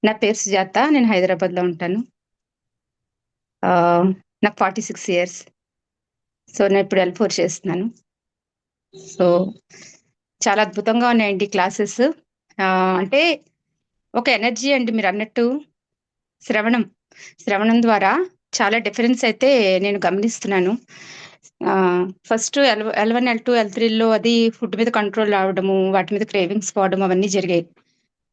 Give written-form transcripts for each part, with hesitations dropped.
నా పేరు సుజాత. నేను హైదరాబాద్‌లో ఉంటాను. ఆహ్, నాకు 46 ఇయర్స్. సో, నేనిప్పుడు L4 చేస్తున్నాను. సో, చాలా అద్భుతంగా ఉన్నాయండి క్లాసెస్. అంటే ఒక ఎనర్జీ అండి మీరన్నట్టు శ్రవణం. శ్రవణం ద్వారా చాలా డిఫరెన్స్ అయితే నేను గమనిస్తున్నాను. ఫస్ట్ L1, L2, L3లో అది ఫుడ్ మీద కంట్రోల్ రావడము, వాటి మీద క్రేవింగ్స్ పోవడం అవన్నీ జరిగాయి.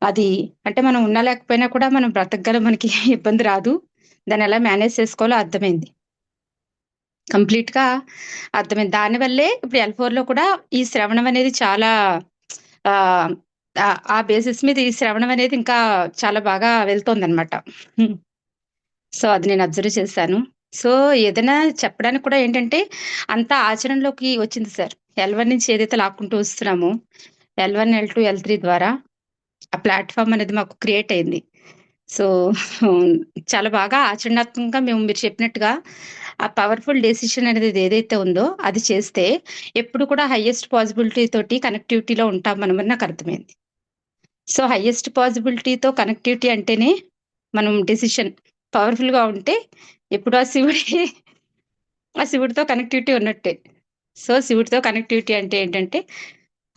అది అంటే మనం ఉన్నా లేకపోయినా కూడా మనం బ్రతకగలం. మనకి ఇబ్బంది రాదు. దాన్నెలా మేనేజ్ చేసుకోవాలో అర్థమైంది. కంప్లీట్‌గా అర్థమైంది. దానివల్లే ఇప్పుడు L4లో కూడా ఈ శ్రవణం అనేది చాలా ఆహ్, ఆ బేసిస్ మీద ఈ శ్రవణం అనేది ఇంకా చాలా బాగా వెళ్తోందనమాట. హ్మ్. సో, అది నేను అబ్జర్వ్ చేశాను. సో, ఏదైనా చెప్పడానికి కూడా ఏంటంటే, అంతా ఆచరణలోకి వచ్చింది సార్. L1 నుంచి ఏదైతే లాక్కుంటూ వస్తున్నామో, L1, L2, L3 ద్వారా ఆ ప్లాట్‌ఫార్మ్ అనేది మాకు క్రియేట్ అయింది. సో, చాలా బాగా ఆచరణాత్మకంగా మీరు చెప్పినట్టుగా ఆ పవర్‌ఫుల్ డెసిషన్ అనేది ఏదైతే ఉందో అది చేస్తే ఎప్పుడు కూడా హైయెస్ట్ పాజిబిలిటీ తోటి కనెక్టివిటీలో ఉంటాం మనమని నాకు అర్థమైంది. సో, హైయెస్ట్ పాజిబిలిటీతో కనెక్టివిటీ అంటేనే మనం డెసిషన్ పవర్‌ఫుల్‌గా ఉంటే ఎప్పుడు ఆ శివుడితో కనెక్టివిటీ ఉన్నట్టే. సో, శివుడితో కనెక్టివిటీ అంటే ఏంటంటే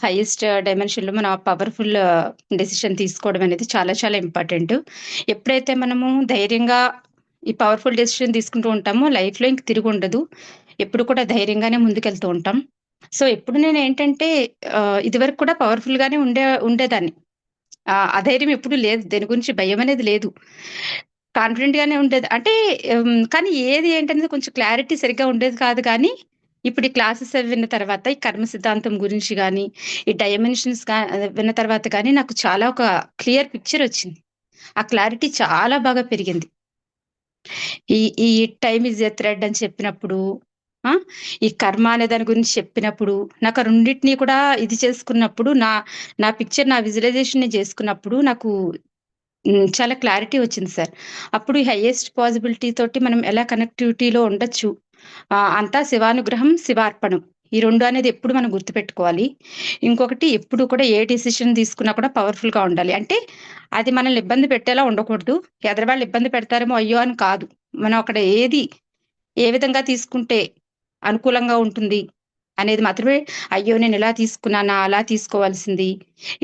హైయెస్ట్ డైమెన్షన్‌లో మనం ఆ పవర్‌ఫుల్ డెసిషన్ తీసుకోవడం అనేది చాలా చాలా ఇంపార్టెంటు. ఎప్పుడైతే మనము ధైర్యంగా ఈ పవర్‌ఫుల్ డెసిషన్ తీసుకుంటూ ఉంటామో లైఫ్‌లో ఇంక తిరుగుండదు. ఎప్పుడు కూడా ధైర్యంగానే ముందుకెళ్తూ ఉంటాం. సో, ఎప్పుడు నేనేంటంటే ఇదివరకు కూడా పవర్‌ఫుల్‌గానే ఉండేదాన్ని. అధైర్యం ఎప్పుడు లేదు. దేని గురించి భయమనేది లేదు. కాన్ఫిడెంట్‌గానే ఉండేది. అంటే కానీ ఏది ఏంటనేది కొంచెం క్లారిటీ సరిగ్గా ఉండేది కాదు గానీ, ఇప్పుడు ఈ క్లాసెస్ అవి విన్న తర్వాత ఈ కర్మ సిద్ధాంతం గురించి గానీ, ఈ డైమెన్షన్స్ విన్న తర్వాత గానీ నాకు చాలా ఒక క్లియర్ పిక్చరొచ్చింది. ఆ క్లారిటీ చాలా బాగా పెరిగింది. ఈ ఈ టైమ్ ఈజ్ ఎ థ్రెడ్ అని చెప్పినప్పుడు, ఆ! ఈ కర్మ అనే దాని గురించి చెప్పినప్పుడు, నాకు ఆ రెండిటిని కూడా ఇది చేసుకున్నప్పుడు నా పిక్చర్ నా విజువలైజేషన్ నేను చేసుకున్నప్పుడు నాకు చాలా క్లారిటీ వచ్చింది సార్. అప్పుడు ఈ హైయెస్ట్ పాజిబిలిటీ తోటి మనం ఎలా కనెక్టివిటీలో ఉండొచ్చు. అంతా శివానుగ్రహం, శివార్పణం. ఈ 2 అనేది ఎప్పుడు మనం గుర్తుపెట్టుకోవాలి. ఇంకొకటి ఎప్పుడు కూడా ఏ డెసిషన్ తీసుకున్నా కూడా పవర్‌ఫుల్‌గా ఉండాలి. అంటే అది మనల్ని ఇబ్బంది పెట్టేలా ఉండకూడదు. ఎదరవాళ్ళు ఇబ్బంది పెడతారేమో అయ్యో! అని కాదు. మనం అక్కడ ఏ విధంగా తీసుకుంటే అనుకూలంగా ఉంటుంది అనేది మాత్రమే అయ్యో! నేనిలా తీసుకున్నానా? అలా తీసుకోవాల్సింది.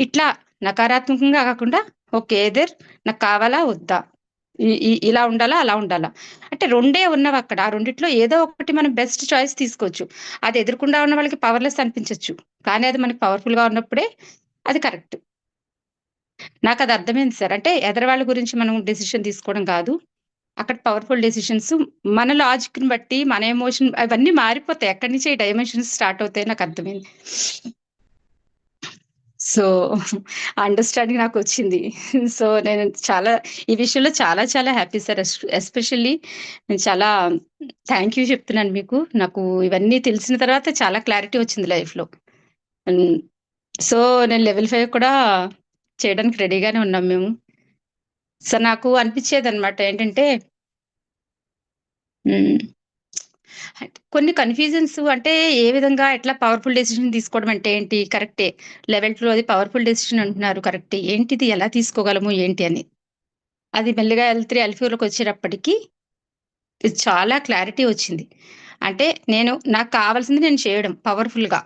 ఇట్లా నకారాత్మకంగా కాకుండా ఓకే. నాకు కావాలా? వద్దా? ఇ ఇ ఇలా ఉండాలా? అలా ఉండాలా? అంటే 2 ఉన్నవక్కడ. ఆ రెండిట్లో ఏదో ఒకటి మనం బెస్ట్ చాయిస్ తీసుకోవచ్చు. అది ఎదురుగుండా ఉన్న వాళ్ళకి పవర్‌లెస్ అనిపించొచ్చు. కానీ అది మనకి పవర్‌ఫుల్‌గా ఉన్నప్పుడే అది కరెక్ట్. నాకది అర్థమైంది సార్. అంటే ఎదరవాళ్ళ గురించి మనం డెసిషన్ తీసుకోవడం కాదు. అక్కడ పవర్‌ఫుల్ డెసిషన్స్ మన లాజిక్‌ని బట్టి, మన ఎమోషన్ అవన్నీ మారిపోతాయి. అక్కడి నుంచే ఈ డైమెన్షన్స్ స్టార్ట్ అవుతాయని నాకర్థమైంది. So, understanding నాకొచ్చింది. సో, నేను చాలా ఈ విషయంలో చాలా చాలా హ్యాపీ సార్. ఎస్పెషల్లీ నేను చాలా థాంక్ యూ చెప్తున్నాను మీకు. నాకు ఇవన్నీ తెలిసిన తర్వాత చాలా క్లారిటీ వచ్చింది లైఫ్‌లో. హ్మ్. సో, నేను లెవెల్ 5 కూడా చేయడానికి రెడీగానే ఉన్నాం మేము. సో, నాకు అనిపిచ్చేదనమాట ఏంటంటే హ్మ్. కొన్ని కన్‌ఫ్యూజన్స్ అంటే ఏ విధంగా ఎట్లా పవర్‌ఫుల్ డెసిషన్ తీసుకోవడం అంటే ఏంటి? కరెక్టే. లెవెల్ 2 అది పవర్‌ఫుల్ డెసిషన్ అంటున్నారు కరెక్టే. ఏంటిది ఎలా తీసుకోగలము ఏంటి అని. అది మెల్లిగా L3, L4లోకొచ్చేటప్పటికి ఇది చాలా క్లారిటీ వచ్చింది. అంటే నాకు కావాల్సింది నేను చేయడం పవర్‌ఫుల్‌గా.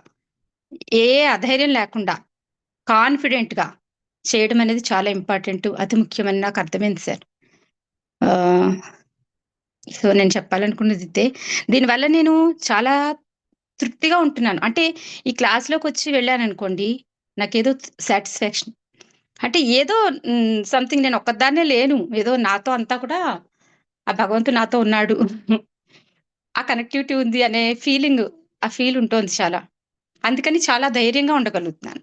ఏ అధైర్యం లేకుండా కాన్ఫిడెంట్‌గా చేయడం అనేది చాలా ఇంపార్టెంటు. అతి ముఖ్యమని నాకు అర్థమైంది సార్. ఆహ్, సో, నేను చెప్పాలనుకున్నది ఇదే. దీనివల్ల నేను చాలా తృప్తిగా ఉంటున్నాను. అంటే ఈ క్లాస్‌లోకొచ్చి వెళ్ళాననుకోండి, నాకేదో సాటిస్ఫాక్షన్. అంటే ఏదో సంథింగ్ నేను ఒక్కదాన్నే లేను. ఏదో నాతో అంతా కూడా ఆ భగవంతుడు నాతో ఉన్నాడు. ఆ కనెక్టివిటీ ఉంది అనే ఆ ఫీల్ ఉంటోంది చాలా. అందుకని చాలా ధైర్యంగా ఉండగలుగుతున్నాను.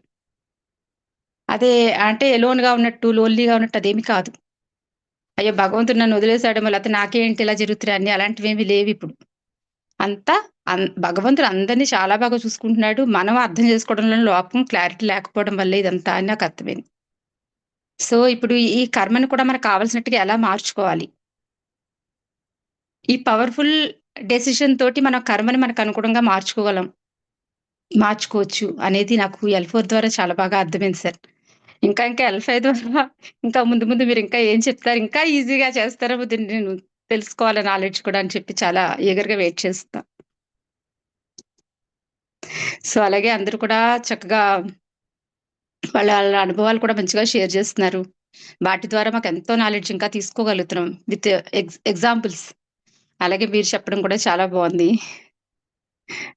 అదే అంటే ఎలోన్‌గా ఉన్నట్టు, లోన్‌లీగా ఉన్నట్టు అదేమి కాదు. అయ్యో! భగవంతుడు నన్ను వదిలేసాడేమో లేకపోతే నాకేంటి ఇలా జరుగుతున్నాయి అన్నీ అలాంటివేమి లేవిప్పుడు. అంతా భగవంతుడు అందరిని చాలా బాగా చూసుకుంటున్నాడు. మనం అర్థం చేసుకోవడంలో లోపం, క్లారిటీ లేకపోవడం వల్లే ఇదంతా అని నాకు అర్థమైంది. సో, ఇప్పుడు ఈ కర్మని కూడా మనకు కావాల్సినట్టుగా ఎలా మార్చుకోవాలి? ఈ పవర్‌ఫుల్ డెసిషన్ తోటి మన కర్మని మనకు అనుగుణంగా మార్చుకోవచ్చు అనేది నాకు L4 ద్వారా చాలా బాగా అర్థమైంది సార్. ఇంకా ఇంకా L5 ద్వారా ఇంకా ముందు ముందు మీరు ఇంకా ఏం చెప్తారు? ఇంకా ఈజీగా చేస్తారో దీన్ని నేను తెలుసుకోవాలి నాలెడ్జ్ కూడా అని చెప్పి చాలా ఈగర్‌గా వెయిట్ చేస్తున్నా. సో, అలాగే అందరూ కూడా చక్కగా వాళ్ళ అనుభవాలు కూడా మంచిగా షేర్ చేస్తున్నారు. వాటి ద్వారా మాకెంతో నాలెడ్జ్ ఇంకా తీసుకోగలుగుతున్నాం. With examples. అలాగే మీరు చెప్పడం కూడా చాలా బావుంది.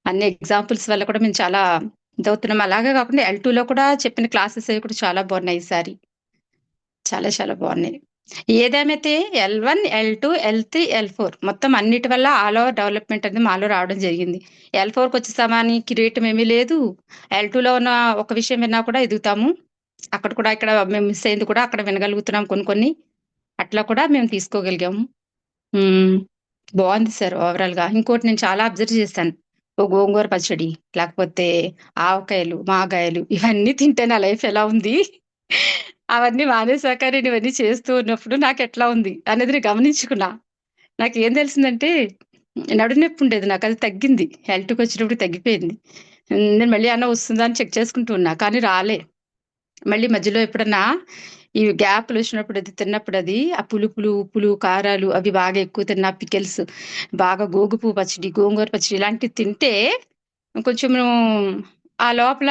అన్ని ఎగ్జాంపుల్స్ వల్ల కూడా మేము చాలా ఇదవుతున్నాం. అలాగే కాకుండా L2లో కూడా చెప్పిన క్లాసెస్ అవి కూడా చాలా బావున్నాయి ఈసారి. చాలా చాలా బావున్నాయి. ఏదేమైతే L1, L2, L3, L4 మొత్తం అన్నిటి వల్ల ఆల్ ఓవర్ డెవలప్‌మెంట్ అనేది మాలో రావడం జరిగింది. L4కొచ్చేసామా అని కిరీటం ఏమీ లేదు. L2లో ఉన్న ఒక విషయం విన్నా కూడా ఎదుగుతాము. అక్కడ కూడా ఇక్కడ మేము మిస్ అయింది కూడా అక్కడ వినగలుగుతున్నాం కొన్ని కొన్ని. అట్లా కూడా మేము తీసుకోగలిగాము. హ్మ్. బావుంది సార్ ఓవరాల్‌గా. ఇంకోటి నేను చాలా అబ్జర్వ్ చేశాను. ఓ గోంగూర పచ్చడి, లేకపోతే ఆవకాయలు, మాగాయలు ఇవన్నీ తింటే నా లైఫ్ ఎలా ఉంది? అవన్నీ మానేసాక నేను ఇవన్నీ చేస్తూ ఉన్నప్పుడు నాకెట్లా ఉంది అనేది నేను గమనించుకున్నా. నాకేం తెలిసిందంటే నడుము నొప్పి ఉండేది నాకు. అది తగ్గింది. హెల్త్‌కొచ్చేటప్పుడు తగ్గిపోయింది. నేను మళ్ళీ ఏమన్నా వస్తుందా అని చెక్ చేసుకుంటూ ఉన్నా. కానీ రాలే. మళ్ళీ మధ్యలో ఎప్పుడన్నా ఈ గ్యాప్‌లొచ్చినప్పుడు అది తిన్నప్పుడది ఆ పులుపులు, ఉప్పులు, కారాలు అవి బాగా ఎక్కువ తిన్నా పికిల్స్ బాగా గోగుపు పచ్చడి, గోంగూర పచ్చడి ఇలాంటివి తింటే కొంచెము ఆ లోపల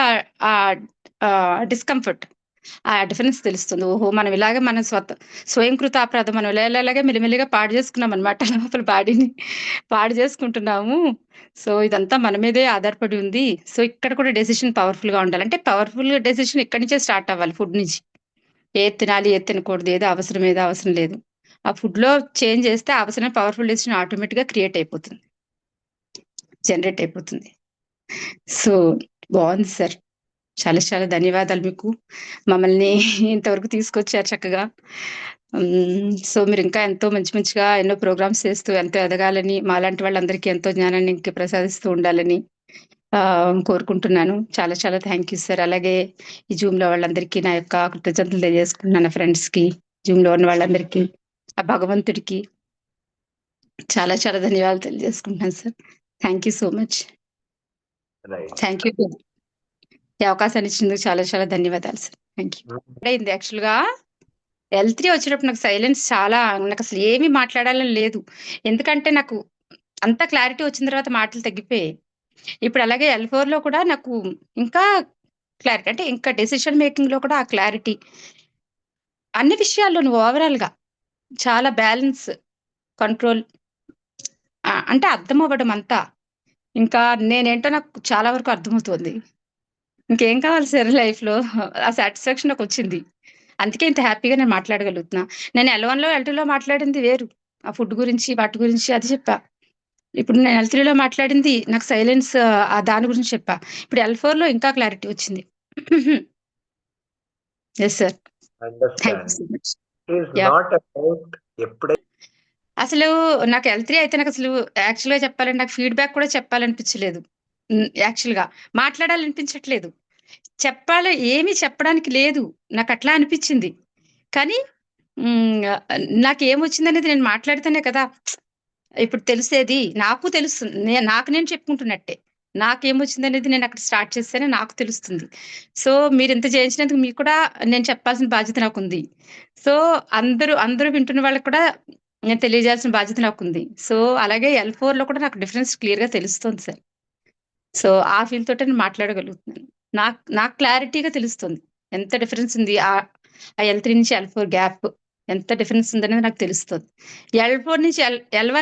ఆహ్, డిస్కంఫర్ట్ ఆ డిఫరెన్స్ తెలుస్తుంది. ఓహో! మనం ఇలాగే మన స్వయంకృత అపరాధం మనం ఇలాగే మెల్లిమెల్లిగా పాడు చేసుకున్నామనమాట లోపల బాడీని పాడు చేసుకుంటున్నాము. సో, ఇదంతా మన మీదే ఆధారపడి ఉంది. సో, ఇక్కడ కూడా డెసిషన్ పవర్‌ఫుల్‌గా ఉండాలి. అంటే పవర్‌ఫుల్ డెసిషన్ ఇక్కడి నుంచే స్టార్ట్ అవ్వాలి ఫుడ్ నుంచి. ఏది తినాలి, ఏది తినకూడదు, ఏది అవసరం, ఏది అవసరం లేదు. ఆ ఫుడ్‌లో చేంజ్ చేస్తే అవసరమైన పవర్‌ఫుల్ డెసిషన్ ఆటోమేటిక్‌గా క్రియేట్ అయిపోతుంది. జనరేట్ అయిపోతుంది. సో, బావుంది సార్. చాలా చాలా ధన్యవాదాలు మీకు. మమ్మల్ని ఇంతవరకు తీసుకొచ్చారు చక్కగా. సో, మీరింకా ఎంతో మంచి మంచిగా ఎన్నో ప్రోగ్రామ్స్ చేస్తూ ఎంతో ఎదగాలని, మాలాంటి వాళ్ళందరికీ ఎంతో జ్ఞానాన్ని ఇంక ప్రసాదిస్తూ ఉండాలని కోరుకుంటున్నాను. చాలా చాలా థాంక్ యూ సార్. అలాగే ఈ జూమ్‌లో వాళ్ళందరికీ నా యొక్క కృతజ్ఞతలు తెలియజేసుకుంటున్నాను. నా ఫ్రెండ్స్‌కి, జూమ్‌లో ఉన్న వాళ్ళందరికీ, ఆ భగవంతుడికి చాలా చాలా ధన్యవాదాలు తెలియజేసుకుంటున్నాను sir. Thank you so much. Right. Thank you. ఈ అవకాశాన్ని ఇచ్చినందుకు చాలా చాలా ధన్యవాదాలు సార్. Thank you. అయింది యాక్చువల్‌గా L3 వచ్చేటప్పుడు నాకు సైలెన్స్ చాలా నాకసలు ఏమి మాట్లాడాలని లేదు. ఎందుకంటే నాకు అంత క్లారిటీ వచ్చిన తర్వాత మాటలు తగ్గిపోయాయి. ఇప్పుడు అలాగే L4లో కూడా నాకు ఇంకా క్లారిటీ అంటే ఇంకా డెసిషన్ మేకింగ్‌లో కూడా ఆ క్లారిటీ. అన్ని విషయాల్లోను ఓవరాల్‌గా చాలా బ్యాలెన్స్, కంట్రోల్ అంటే అర్థమవ్వడం అంతా. ఇంకా నేనేంటో నాకు చాలా వరకు అర్థమవుతుంది. ఇంకేం కావాలి సార్ లైఫ్‌లో ఆ సాటిస్ఫాక్షన్ నాకొచ్చింది. అందుకే ఇంత హ్యాపీగా నేను మాట్లాడగలుగుతున్నా. నేను L1లో, L2లో మాట్లాడింది వేరు. ఆ ఫుడ్ గురించి, వాటి గురించి అది చెప్పా. ఇప్పుడు నేను L3లో మాట్లాడింది నాకు సైలెన్స్ దాని గురించి చెప్పా. ఇప్పుడు L4లో ఇంకా క్లారిటీ వచ్చింది. Yes sir. Thank you understand. So much. It is yeah! Not about అసలు నాకు L3 అయితే నాకసలు యాక్చువల్‌గా చెప్పాలంటే నాకు ఫీడ్‌బ్యాక్ కూడా చెప్పాలనిపించలేదు. యాక్చువల్‌గా మాట్లాడాలనిపించట్లేదు. ఏమి చెప్పడానికి లేదు. నాకట్లా అనిపిచ్చింది. కానీ హ్మ్. నాకేమొచ్చిందనేది నేను మాట్లాడితేనే కదా! ఇప్పుడు తెలిసేది. నాకు తెలుస్తుంది. నాకు నేను చెప్పుకుంటున్నట్టే. నాకేమొచ్చిందనేది నేనక్కడ స్టార్ట్ చేస్తేనే నాకు తెలుస్తుంది. సో, మీరింత చేయించినందుకు మీకు కూడా నేను చెప్పాల్సిన బాధ్యత నాకుంది. సో, అందరూ వింటున్న వాళ్ళకి కూడా నేను తెలియజేయాల్సిన బాధ్యత నాకుంది. సో, అలాగే L4లో కూడా నాకు డిఫరెన్స్ క్లియర్‌గా తెలుస్తోంది సార్. సో, ఆ ఫీల్ తోటే నేను మాట్లాడగలుగుతున్నాను. నాకు క్లారిటీగా తెలుస్తుంది. ఎంత డిఫరెన్స్ ఉంది. ఆ L3 నుంచి L4 గ్యాప్ ఎంత డిఫరెన్స్ ఉందనేది నాకు తెలుస్తది. L1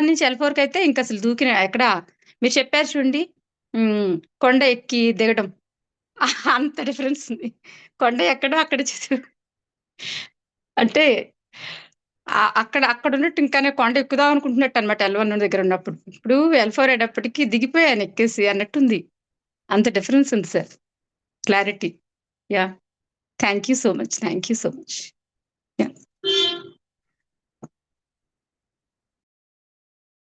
నుంచి L4కైతే ఇంకసలు దూకిన ఎక్కడ మీరు చెప్పారు చూడండి. హ్మ్. కొండ ఎక్కి దిగడం. అంత డిఫరెన్స్ ఉంది. కొండ ఎక్కడం అక్కడ అంటే అక్కడున్నట్టు ఇంకా నేను కొండ ఎక్కుదాం అనుకుంటున్నట్టనమాట L1 దగ్గర ఉన్నప్పుడు. ఇప్పుడు L4 అయ్యేటప్పటికి దిగిపోయాను ఎక్కేసి అన్నట్టుంది. అంత డిఫరెన్స్ ఉంది sir. Clarity. Yeah! Thank you so much. Thank you so much.